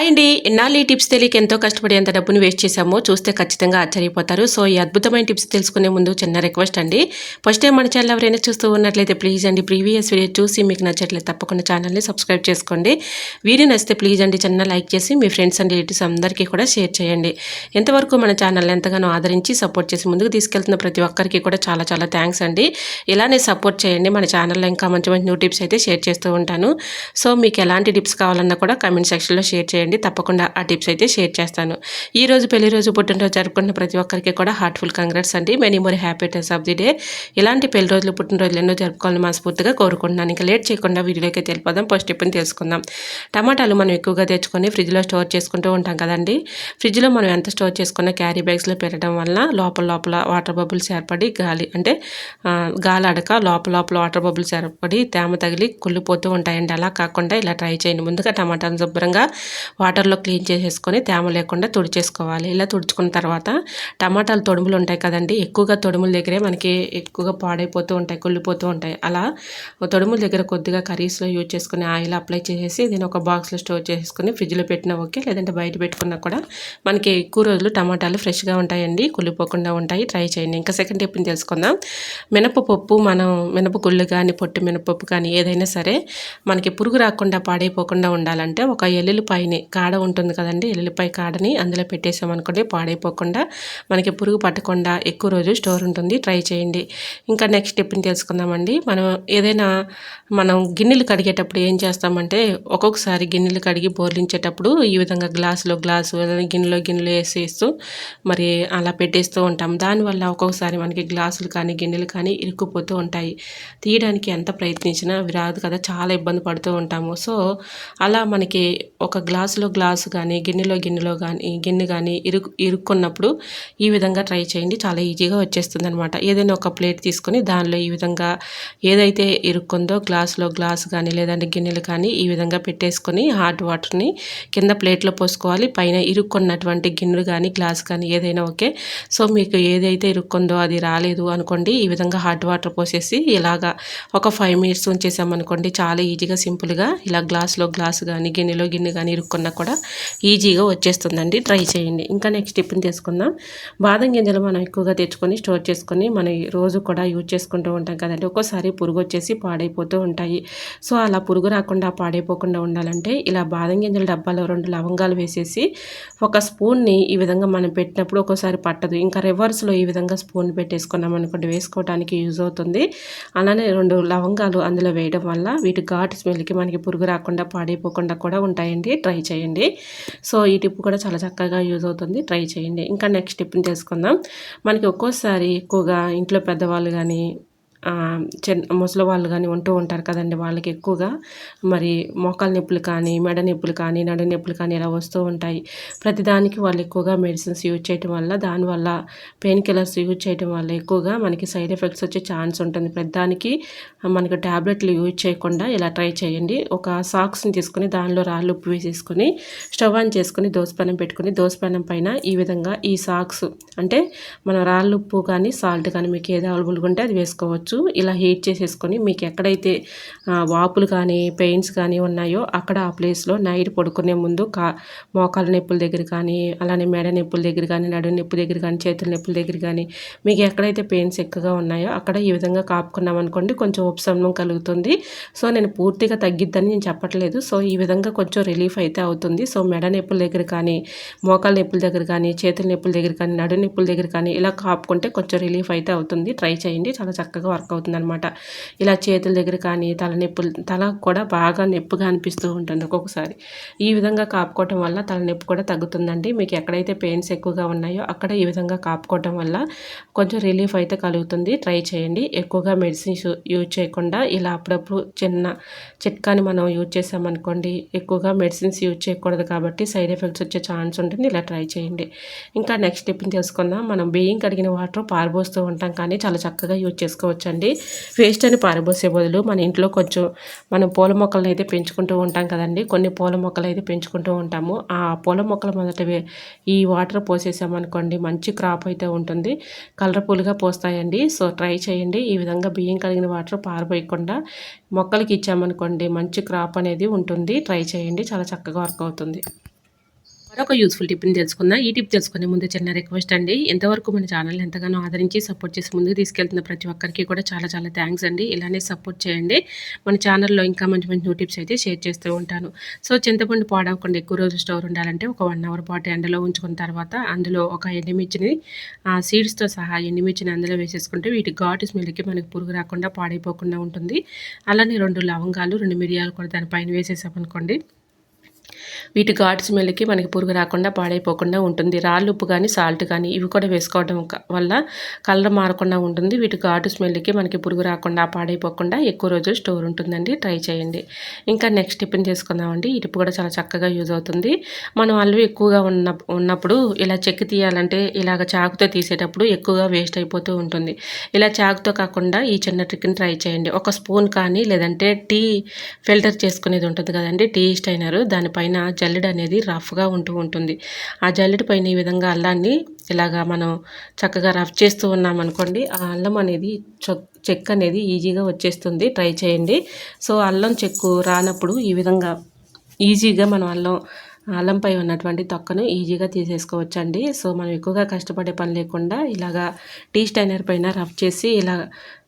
Hi అండి. ఇన్నాళ్ళు ఈ టిప్స్ తెలియక ఎంతో కష్టపడి ఎంత డబ్బుని వేస్ట్ చేశామో చూస్తే ఖచ్చితంగా ఆశ్చర్యపోతారు. సో, ఈ అద్భుతమైన టిప్స్ తెలుసుకునే ముందు చిన్న రిక్వెస్ట్ అండి. ఫస్ట్ టైం మన ఛానల్ ఎవరైనా చూస్తూ ఉన్నట్లయితే ప్లీజ్ అండి ప్రీవియస్ వీడియో చూసి మీకు నచ్చట్లయితే తప్పకుండా ఛానల్ని సబ్స్క్రైబ్ చేసుకోండి. వీడియో నచ్చితే ప్లీజ్ అండి చిన్న లైక్ చేసి మీ ఫ్రెండ్స్ అండ్ రిలేటివ్స్ అందరికీ కూడా షేర్ చేయండి. ఎంతవరకు మన ఛానల్ని ఎంతగానో ఆదరించి సపోర్ట్ చేసి ముందుకు తీసుకెళ్తున్న ప్రతి ఒక్కరికి కూడా చాలా చాలా థ్యాంక్స్ అండి. ఇలానే సపోర్ట్ చేయండి. మన ఛానల్లో ఇంకా మంచి మంచి న్యూ టిప్స్ అయితే షేర్ చేస్తూ ఉంటాను. సో, మీకు ఎలాంటి టిప్స్ కావాలన్నా కూడా కామెంట్ సెక్షన్లో షేర్ చేయండి. తప్పకుండా ఆ టిప్స్ అయితే షేర్ చేస్తాను. ఈ రోజు పెళ్లి రోజు పుట్టినరోజు జరుపుకున్న ప్రతి ఒక్కరికి కూడా హార్ట్ఫుల్ కంగ్రాట్స్ అండి. Many more happy returns of the day. ఇలాంటి పెళ్లి రోజులు పుట్టినరోజులు ఎన్నో జరుపుకోవాలని మనస్ఫూర్తిగా కోరుకుంటున్నాను. ఇంకా లేట్ చేయకుండా వీడియోకి అయితే వెళ్ళిపోదాం. ఫస్ట్ టిప్ని తెలుసుకుందాం. టమాటాలు మనం ఎక్కువగా తెచ్చుకొని ఫ్రిడ్జ్లో స్టోర్ చేసుకుంటూ ఉంటాం కదండి. ఫ్రిడ్జ్లో మనం ఎంత స్టోర్ చేసుకున్న క్యారీ బ్యాగ్స్లో పెట్టడం వల్ల లోపల వాటర్ బబుల్స్ ఏర్పడి గాలి అడక లోపల వాటర్ బబుల్స్ ఏర్పడి తేమ తగిలి కుళ్ళిపోతూ ఉంటాయండి. అలా కాకుండా ఇలా ట్రై చేయండి. ముందుగా టమాటాను శుభ్రంగా వాటర్లో క్లీన్ చేసేసుకొని తేమ లేకుండా తుడిచేసుకోవాలి. ఇలా తుడుచుకున్న తర్వాత టమాటాలు తొడుములు ఉంటాయి కదండి, ఎక్కువగా తొడుముల దగ్గరే మనకి ఎక్కువగా పాడైపోతూ ఉంటాయి, కుళ్ళిపోతూ ఉంటాయి. అలా తొడుముల దగ్గర కొద్దిగా కర్రీస్లో యూజ్ చేసుకుని ఆయిల్ అప్లై చేసేసి దీన్ని ఒక బాక్స్లో స్టోర్ చేసుకుని ఫ్రిడ్జ్లో పెట్టినా ఓకే, లేదంటే బయట పెట్టుకున్నా కూడా మనకి ఎక్కువ రోజులు టమాటాలు ఫ్రెష్గా ఉంటాయండి, కుళ్ళిపోకుండా ఉంటాయి. ట్రై చేయండి. ఇంకా సెకండ్ టిప్ని తెలుసుకుందాం. మినపప్పు మినపగుళ్ళు కానీ పొట్టు మినపప్పు కానీ ఏదైనా సరే మనకి పురుగు రాకుండా పాడైపోకుండా ఉండాలంటే ఒక ఎల్లుల్లిపాయని కాడ ఉంటుంది కదండి, ఎల్లుల్లిపాయ కాడని అందులో పెట్టేసామనుకోండి పాడైపోకుండా మనకి పురుగు పట్టకుండా ఎక్కువ రోజు స్టోర్ ఉంటుంది. ట్రై చేయండి. ఇంకా నెక్స్ట్ టిప్ని తెలుసుకుందామండి. మనం గిన్నెలు కడిగేటప్పుడు ఏం చేస్తామంటే ఒక్కొక్కసారి గిన్నెలు కడిగి బోర్లించేటప్పుడు ఈ విధంగా గ్లాసు గిన్నెలు వేసేస్తూ మరి అలా పెట్టేస్తూ ఉంటాం. దానివల్ల ఒక్కొక్కసారి మనకి గ్లాసులు కానీ గిన్నెలు కానీ ఇరుక్కుపోతూ ఉంటాయి. తీయడానికి ఎంత ప్రయత్నించినా అవి రాదు కదా, చాలా ఇబ్బంది పడుతూ ఉంటాము. సో అలా మనకి ఒక గ్లాసు కానీ గిన్నె కానీ ఇరుక్కున్నప్పుడు ఈ విధంగా ట్రై చేయండి. చాలా ఈజీగా వచ్చేస్తుంది అనమాట. ఏదైనా ఒక ప్లేట్ తీసుకొని దానిలో ఈ విధంగా ఏదైతే ఇరుక్కుందో గ్లాసు కానీ లేదంటే గిన్నెలు కానీ ఈ విధంగా పెట్టేసుకొని హాట్ వాటర్ని కింద ప్లేట్లో పోసుకోవాలి. పైన ఇరుక్కున్నటువంటి గిన్నెలు కానీ గ్లాస్ కానీ ఏదైనా ఓకే. సో మీకు ఏదైతే ఇరుక్కుందో అది రాలేదు అనుకోండి, ఈ విధంగా హాట్ వాటర్ పోసేసి ఇలాగా ఒక 5 minutes ఉంచేసామనుకోండి, చాలా ఈజీగా సింపుల్గా ఇలా గ్లాసు కానీ గిన్నె కానీ ఇరుక్కున్నా కూడా ఈజీగా వచ్చేస్తుందండి. ట్రై చేయండి. ఇంకా నెక్స్ట్ టిప్ని తీసుకుందాం. బాదం గింజలు మనం ఎక్కువగా తెచ్చుకొని స్టోర్ చేసుకొని మనం రోజు కూడా యూజ్ చేసుకుంటూ ఉంటాం కదండి. ఒక్కోసారి పురుగు వచ్చేసి పాడైపోతూ ఉంటాయి. సో అలా పురుగు రాకుండా పాడైపోకుండా ఉండాలంటే ఇలా బాదం గింజల డబ్బాలో 2 లవంగాలు వేసేసి ఒక స్పూన్ని ఈ విధంగా మనం పెట్టినప్పుడు ఒక్కోసారి పట్టదు. ఇంకా రివర్స్లో ఈ విధంగా స్పూన్ పెట్టేసుకున్నాం అనుకోండి, వేసుకోవడానికి యూజ్ అవుతుంది. అలానే 2 లవంగాలు అందులో వేయడం వల్ల వీటి ఘాటు స్మెల్కి మనకి పురుగు రాకుండా పాడైపోకుండా కూడా ఉంటాయండి. ట్రై చేయండి. సో ఈ టిప్ కూడా చాలా చక్కగా యూజ్ అవుతుంది. ట్రై చేయండి. ఇంకా నెక్స్ట్ టిప్ని తెలుసుకుందాం. మనకి ఒక్కోసారి ఎక్కువగా ఇంట్లో పెద్దవాళ్ళు కానీ ముసలి వాళ్ళు కానీ ఉంటూ ఉంటారు కదండి, వాళ్ళకి ఎక్కువగా మరి మోకాలు నొప్పులు కానీ మెడ నొప్పులు కానీ నడు నొప్పులు కానీ ఇలా వస్తూ ఉంటాయి. ప్రతిదానికి వాళ్ళు ఎక్కువగా మెడిసిన్స్ యూజ్ చేయటం వల్ల దానివల్ల పెయిన్ కిల్లర్స్ యూజ్ చేయడం వల్ల ఎక్కువగా మనకి సైడ్ ఎఫెక్ట్స్ వచ్చే ఛాన్స్ ఉంటుంది. ప్రతిదానికి మనకు ట్యాబ్లెట్లు యూజ్ చేయకుండా ఇలా ట్రై చేయండి. ఒక సాక్స్ని తీసుకొని దానిలో రాళ్ళు ఉప్పు వేసేసుకొని స్టవ్ ఆన్ చేసుకొని దోసపెనం పెట్టుకొని దోసపెనం పైన ఈ విధంగా ఈ సాక్స్ అంటే మన రాళ్ళు ఉప్పు కానీ సాల్ట్ కానీ మీకు ఏది అవైలబుల్గా ఉంటే అది వేసుకోవచ్చు. ఇలా హీట్ చేసేసుకొని మీకు ఎక్కడైతే వాపులు కానీ పెయిన్స్ కానీ ఉన్నాయో అక్కడ ఆ ప్లేస్లో నైట్ పడుకునే ముందు మోకాల నొప్పుల దగ్గర కానీ అలానే మెడ నొప్పుల దగ్గర కానీ నడు నొప్పి దగ్గర కానీ చేతుల నొప్పుల దగ్గర కానీ మీకు ఎక్కడైతే పెయిన్స్ ఎక్కువగా ఉన్నాయో అక్కడ ఈ విధంగా కాపుకున్నాం అనుకోండి, కొంచెం ఉపశమనం కలుగుతుంది. సో నేను పూర్తిగా తగ్గిద్దని నేను చెప్పట్లేదు. సో ఈ విధంగా కొంచెం రిలీఫ్ అయితే అవుతుంది. సో మెడ నొప్పుల దగ్గర కానీ మోకాల నొప్పుల దగ్గర కానీ చేతుల నొప్పుల దగ్గర కానీ నడు నొప్పుల దగ్గర కానీ ఇలా కాపుకుంటే కొంచెం రిలీఫ్ అయితే అవుతుంది. ట్రై చేయండి. చాలా చక్కగా వర్క్ అవుతుంది అనమాట. ఇలా చేతుల దగ్గర కానీ తల కూడా బాగా నొప్పిగా అనిపిస్తూ ఉంటుంది ఒక్కొక్కసారి. ఈ విధంగా కాపుకోవటం వల్ల తలనొప్పి కూడా తగ్గుతుందండి. మీకు ఎక్కడైతే పెయిన్స్ ఎక్కువగా ఉన్నాయో అక్కడ ఈ విధంగా కాపుకోవటం వల్ల కొంచెం రిలీఫ్ అయితే కలుగుతుంది. ట్రై చేయండి. ఎక్కువగా మెడిసిన్స్ యూజ్ చేయకుండా ఇలా అప్పుడప్పుడు చిన్న చిట్కాని మనం యూజ్ చేసామనుకోండి, ఎక్కువగా మెడిసిన్స్ యూజ్ చేయకూడదు కాబట్టి సైడ్ ఎఫెక్ట్స్ వచ్చే ఛాన్స్ ఉంటుంది. ఇలా ట్రై చేయండి. ఇంకా నెక్స్ట్ టిప్ని తెలుసుకుందాం. మనం బియ్యం కడిగిన వాటర్ పారబోస్తూ ఉంటాం కానీ చాలా చక్కగా యూజ్ చేసుకోవచ్చండి. వేస్ట్ అని పారబోసే బదులు మన ఇంట్లో కొంచెం మనం పూల మొక్కలను అయితే పెంచుకుంటూ ఉంటాం కదండి, కొన్ని పూల మొక్కలు అయితే పెంచుకుంటూ ఉంటాము. ఆ పూల మొక్కల మొదట ఈ వాటర్ పోసేసామనుకోండి మంచి క్రాప్ అయితే ఉంటుంది, కలర్ఫుల్గా పోస్తాయండి. సో ట్రై చేయండి. ఈ విధంగా బియ్యం కడిగిన వాటర్ పారబోయకుండా మొక్కలకి ఇచ్చామనుకోండి మంచి క్రాప్ అనేది ఉంటుంది. ట్రై చేయండి. చాలా చక్కగా వర్క్ అవుతుంది. మరొక యూస్ఫుల్ టిప్ని తెలుసుకుందాం. ఈ టిప్ తెలుసుకునే ముందు చిన్న రిక్వెస్ట్ అండి. ఎంతవరకు మన ఛానల్ని ఎంతగానో ఆదరించి సపోర్ట్ చేసి ముందుకు తీసుకెళ్తున్న ప్రతి ఒక్కరికి కూడా చాలా చాలా థ్యాంక్స్ అండి. ఇలానే సపోర్ట్ చేయండి. మన ఛానల్లో ఇంకా మంచి మంచి న్యూ టిప్స్ అయితే షేర్ చేస్తూ ఉంటాను. సో చింతపండు పాడవకుండా ఎక్కువ రోజులు స్టోర్ ఉండాలంటే ఒక 1 అవర్ పాటు ఎండలో ఉంచుకున్న తర్వాత అందులో ఒక ఎండుమిర్చిని సీడ్స్తో సహా ఎండుమిర్చిని అందులో వేసేసుకుంటే వీటి ఘాటు స్మెల్కి మనకి పురుగు రాకుండా పాడైపోకుండా ఉంటుంది. అలానే 2 లవంగాలు 2 మిరియాలు కూడా దానిపైన వేసేసామనుకోండి వీటి ఘాటు స్మెల్కి మనకి పురుగు రాకుండా పాడైపోకుండా ఉంటుంది. రాళ్ళు ఉప్పు కానీ సాల్ట్ కానీ ఇవి కూడా వేసుకోవడం వల్ల కలర్ మారకుండా ఉంటుంది. వీటి ఘాటు స్మెల్కి మనకి పురుగు రాకుండా పాడైపోకుండా ఎక్కువ రోజులు స్టోర్ ఉంటుందండి. ట్రై చేయండి. ఇంకా నెక్స్ట్ టిఫిన్ చేసుకుందామండి. ఈ టిప్ కూడా చాలా చక్కగా యూజ్ అవుతుంది. మనం అల్లం ఎక్కువగా ఉన్నప్పుడు ఇలా చెక్కి తీయాలంటే ఇలాగ చాకుతో తీసేటప్పుడు ఎక్కువగా వేస్ట్ అయిపోతూ ఉంటుంది. ఇలా చాకుతో కాకుండా ఈ చిన్న ట్రిక్ని ట్రై చేయండి. ఒక స్పూన్ కానీ లేదంటే టీ ఫిల్టర్ చేసుకునేది ఉంటుంది కదండి, టీ స్టైనర్, దానిపైన జల్లెడ అనేది రఫ్గా ఉంటుంది. ఆ జల్లెడ పైన ఈ విధంగా అల్లాన్ని ఇలాగా మనం చక్కగా రఫ్ చేస్తూ ఉన్నామనుకోండి, ఆ అల్లం అనేది చెక్క అనేది ఈజీగా వచ్చేస్తుంది. ట్రై చేయండి. సో అల్లం చెక్కు రానప్పుడు ఈ విధంగా ఈజీగా మనం అల్లంపై ఉన్నటువంటి తొక్కను ఈజీగా తీసేసుకోవచ్చండి. సో మనం ఎక్కువగా కష్టపడే పని లేకుండా ఇలాగా టీ స్టైనర్ పైన రఫ్ చేసి ఇలా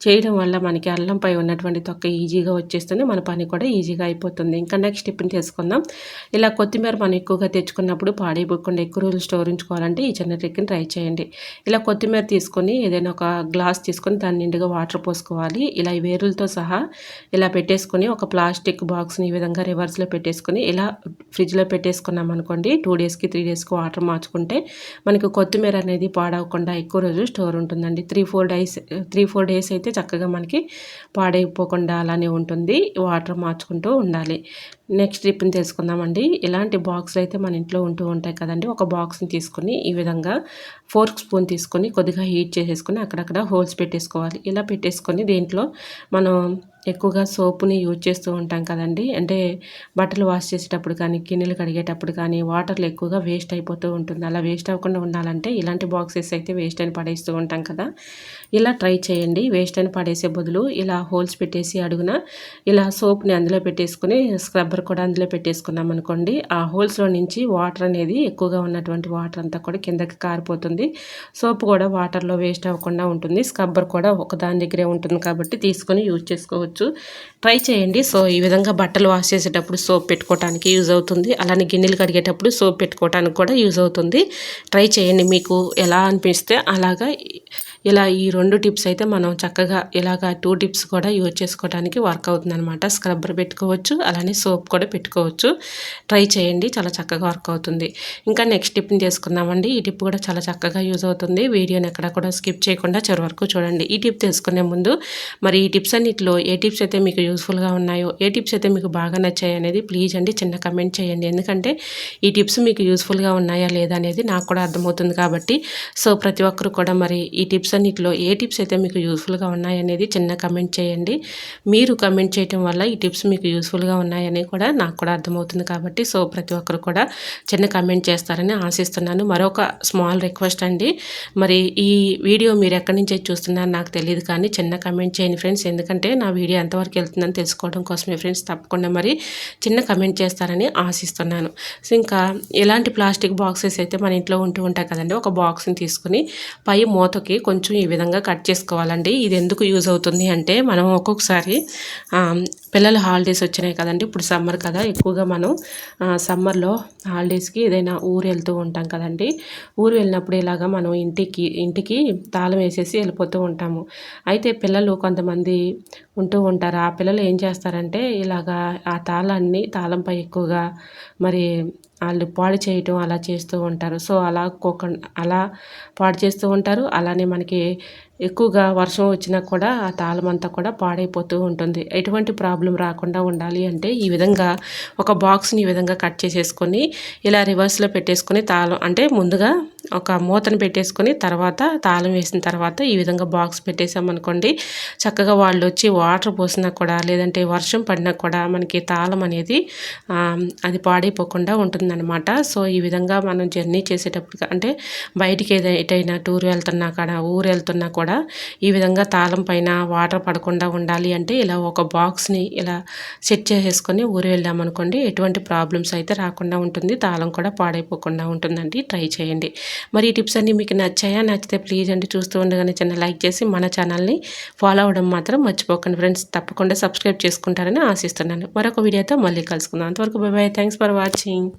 చేయడం వల్ల మనకి అల్లంపై ఉన్నటువంటి తొక్క ఈజీగా వచ్చేస్తుంది. మన పని కూడా ఈజీగా అయిపోతుంది. ఇంకా నెక్స్ట్ టిప్ని తెలుసుకుందాం. ఇలా కొత్తిమీర మనం ఎక్కువగా తెచ్చుకున్నప్పుడు పాడైపోకుండా ఎక్కువ రోజులు స్టోర్ ఉంచుకోవాలంటే ఈ చిన్న ట్రిక్ని ట్రై చేయండి. ఇలా కొత్తిమీర తీసుకొని ఏదైనా ఒక గ్లాస్ తీసుకొని దాని నిండుగా వాటర్ పోసుకోవాలి. ఇలా ఈ వేరులతో సహా ఇలా పెట్టేసుకొని ఒక ప్లాస్టిక్ బాక్స్ని ఈ విధంగా రివర్స్లో పెట్టేసుకొని ఇలా ఫ్రిడ్జ్లో అనుకోండి 2 డేస్కి 3 డేస్కి వాటర్ మార్చుకుంటే మనకి కొత్తిమీర అనేది పాడవకుండా ఎక్కువ రోజులు స్టోర్ ఉంటుందండి. 3-4 డేస్ అయితే చక్కగా మనకి పాడైపోకుండా అలానే ఉంటుంది. వాటర్ మార్చుకుంటూ ఉండాలి. నెక్స్ట్ టిప్ని తెలుసుకుందామండి. ఇలాంటి బాక్స్లు అయితే మన ఇంట్లో ఉంటూ ఉంటాయి కదండి. ఒక బాక్స్ని తీసుకొని ఈ విధంగా ఫోర్క్ స్పూన్ తీసుకొని కొద్దిగా హీట్ చేసేసుకొని అక్కడక్కడ హోల్స్ పెట్టేసుకోవాలి. ఇలా పెట్టేసుకొని దీంట్లో మనం ఎక్కువగా సోపుని యూజ్ చేస్తూ ఉంటాం కదండి. అంటే బట్టలు వాష్ చేసేటప్పుడు కానీ గిన్నెలు కడిగేటప్పుడు కానీ వాటర్లో ఎక్కువగా వేస్ట్ అయిపోతూ ఉంటుంది. అలా వేస్ట్ అవ్వకుండా ఉండాలంటే ఇలాంటి బాక్సెస్ అయితే వేస్ట్ అని పడేస్తూ ఉంటాం కదా. ఇలా ట్రై చేయండి. వేస్ట్ అని పడేసే బదులు ఇలా హోల్స్ పెట్టేసి అడుగున ఇలా సోప్ని అందులో పెట్టేసుకుని స్క్రబ్బర్ కూడా అందులో పెట్టేసుకున్నాం అనుకోండి, ఆ హోల్స్లో నుంచి వాటర్ అనేది ఎక్కువగా ఉన్నటువంటి వాటర్ అంతా కూడా కిందకి కారిపోతుంది. సోప్ కూడా వాటర్లో వేస్ట్ అవ్వకుండా ఉంటుంది. స్క్రబ్బర్ కూడా ఒక దాని దగ్గరే ఉంటుంది కాబట్టి తీసుకొని యూజ్ చేసుకోవచ్చు. ట్రై చేయండి. సో ఈ విధంగా బట్టలు వాష్ చేసేటప్పుడు సోప్ పెట్టుకోవడానికి యూజ్ అవుతుంది. అలానే గిన్నెలు కడిగేటప్పుడు సోప్ పెట్టుకోవడానికి కూడా యూజ్ అవుతుంది. ట్రై చేయండి. మీకు ఎలా అనిపిస్తే అలాగా ఇలా ఈ 2 టిప్స్ అయితే మనం చక్కగా ఇలాగా 2 టిప్స్ కూడా యూజ్ చేసుకోవడానికి వర్క్ అవుతుంది అనమాట. స్క్రబ్బర్ పెట్టుకోవచ్చు, అలానే సోప్ కూడా పెట్టుకోవచ్చు. ట్రై చేయండి. చాలా చక్కగా వర్క్ అవుతుంది. ఇంకా నెక్స్ట్ టిప్ని చేసుకుందామండి. ఈ టిప్ కూడా చాలా చక్కగా యూజ్ అవుతుంది. వీడియోని ఎక్కడ కూడా స్కిప్ చేయకుండా చివరి వరకు చూడండి. ఈ టిప్ తెలుసుకునే ముందు మరి ఈ టిప్స్ అన్నిటిలో ఏ టిప్స్ అయితే మీకు యూస్ఫుల్గా ఉన్నాయో, ఏ టిప్స్ అయితే మీకు బాగా నచ్చాయి అనేది ప్లీజ్ అండి చిన్న కమెంట్ చేయండి. ఎందుకంటే ఈ టిప్స్ మీకు యూస్ఫుల్గా ఉన్నాయా లేదా అనేది నాకు కూడా అర్థమవుతుంది కాబట్టి. సో ప్రతి ఒక్కరు కూడా మరి ఈ టిప్స్ అన్నిటిలో ఏ టిప్స్ అయితే మీకు యూస్ఫుల్గా ఉన్నాయనేది చిన్న కమెంట్ చేయండి. మీరు కమెంట్ చేయడం వల్ల ఈ టిప్స్ మీకు యూస్ఫుల్గా ఉన్నాయని కూడా నాకు కూడా అర్థమవుతుంది కాబట్టి. సో ప్రతి ఒక్కరు కూడా చిన్న కమెంట్ చేస్తారని ఆశిస్తున్నాను. మరొక స్మాల్ రిక్వెస్ట్ అండి. మరి ఈ వీడియో మీరు ఎక్కడి నుంచి చూస్తున్నారో నాకు తెలియదు కానీ చిన్న కమెంట్ చేయండి ఫ్రెండ్స్. ఎందుకంటే నా వీడియో ఎంతవరకు వెళ్తుందని తెలుసుకోవడం కోసమే ఫ్రెండ్స్. తప్పకుండా మరి చిన్న కమెంట్ చేస్తారని ఆశిస్తున్నాను. సో ఇంకా ఇలాంటి ప్లాస్టిక్ బాక్సెస్ అయితే మన ఇంట్లో ఉంటూ ఉంటాయి కదండి. ఒక బాక్స్ని తీసుకుని పై మూతకి కొంచెం ఈ విధంగా కట్ చేసుకోవాలండి. ఇది ఎందుకు యూజ్ అవుతుంది అంటే మనం ఒక్కొక్కసారి పిల్లల హాలిడేస్ వచ్చినాయి కదండి. ఇప్పుడు సమ్మర్ కదా, ఎక్కువగా మనం సమ్మర్లో హాలిడేస్కి ఏదైనా ఊరు వెళ్తూ ఉంటాం కదండి. ఊరు వెళ్ళినప్పుడు ఇలాగా మనం ఇంటికి తాళం వేసేసి వెళ్ళిపోతూ ఉంటాము. అయితే పిల్లలు కొంతమంది ఉంటూ ఉంటారు. ఆ పిల్లలు ఏం చేస్తారంటే ఇలాగా ఆ తాళంపై ఎక్కువగా మరి వాళ్ళు పాడు చేయటం అలా చేస్తూ ఉంటారు. సో అలా పాడు చేస్తూ ఉంటారు. అలానే మనకి ఎక్కువగా వర్షం వచ్చినా కూడా ఆ తాళం అంతా కూడా పాడైపోతూ ఉంటుంది. ఎటువంటి ప్రాబ్లం రాకుండా ఉండాలి అంటే ఈ విధంగా ఒక బాక్స్ని ఈ విధంగా కట్ చేసేసుకొని ఇలా రివర్స్లో పెట్టేసుకొని తాళం అంటే ముందుగా ఒక మూతను పెట్టేసుకొని తర్వాత తాళం వేసిన తర్వాత ఈ విధంగా బాక్స్ పెట్టేసామనుకోండి చక్కగా వాళ్ళు వచ్చి వాటర్ పోసినా కూడా లేదంటే వర్షం పడినా కూడా మనకి తాళం అనేది అది పాడైపోకుండా ఉంటుందన్నమాట. సో ఈ విధంగా మనం జర్నీ చేసేటప్పుడు అంటే బయటికి ఎటైనా టూర్ వెళ్తున్నా కూడా ఊరు వెళ్తున్నా కూడా ఈ విధంగా తాళం పైన వాటర్ పడకుండా ఉండాలి అంటే ఇలా ఒక బాక్స్ని ఇలా సెట్ చేసేసుకొని ఊరు వెళ్ళామనుకోండి ఎటువంటి ప్రాబ్లమ్స్ అయితే రాకుండా ఉంటుంది, తాళం కూడా పాడైపోకుండా ఉంటుందండి. ట్రై చేయండి. మరి ఈ టిప్స్ అన్నీ మీకు నచ్చాయా? నచ్చితే ప్లీజ్ అండి చూస్తూ ఉండగానే చిన్న లైక్ చేసి మన ఛానల్ని ఫాలో అవ్వడం మాత్రం మర్చిపోకండి ఫ్రెండ్స్. తప్పకుండా సబ్స్క్రైబ్ చేసుకుంటారని ఆశిస్తున్నాను. మరొక వీడియోతో మళ్ళీ కలుసుకుందాం. అంతవరకు by by. Thanks for watching.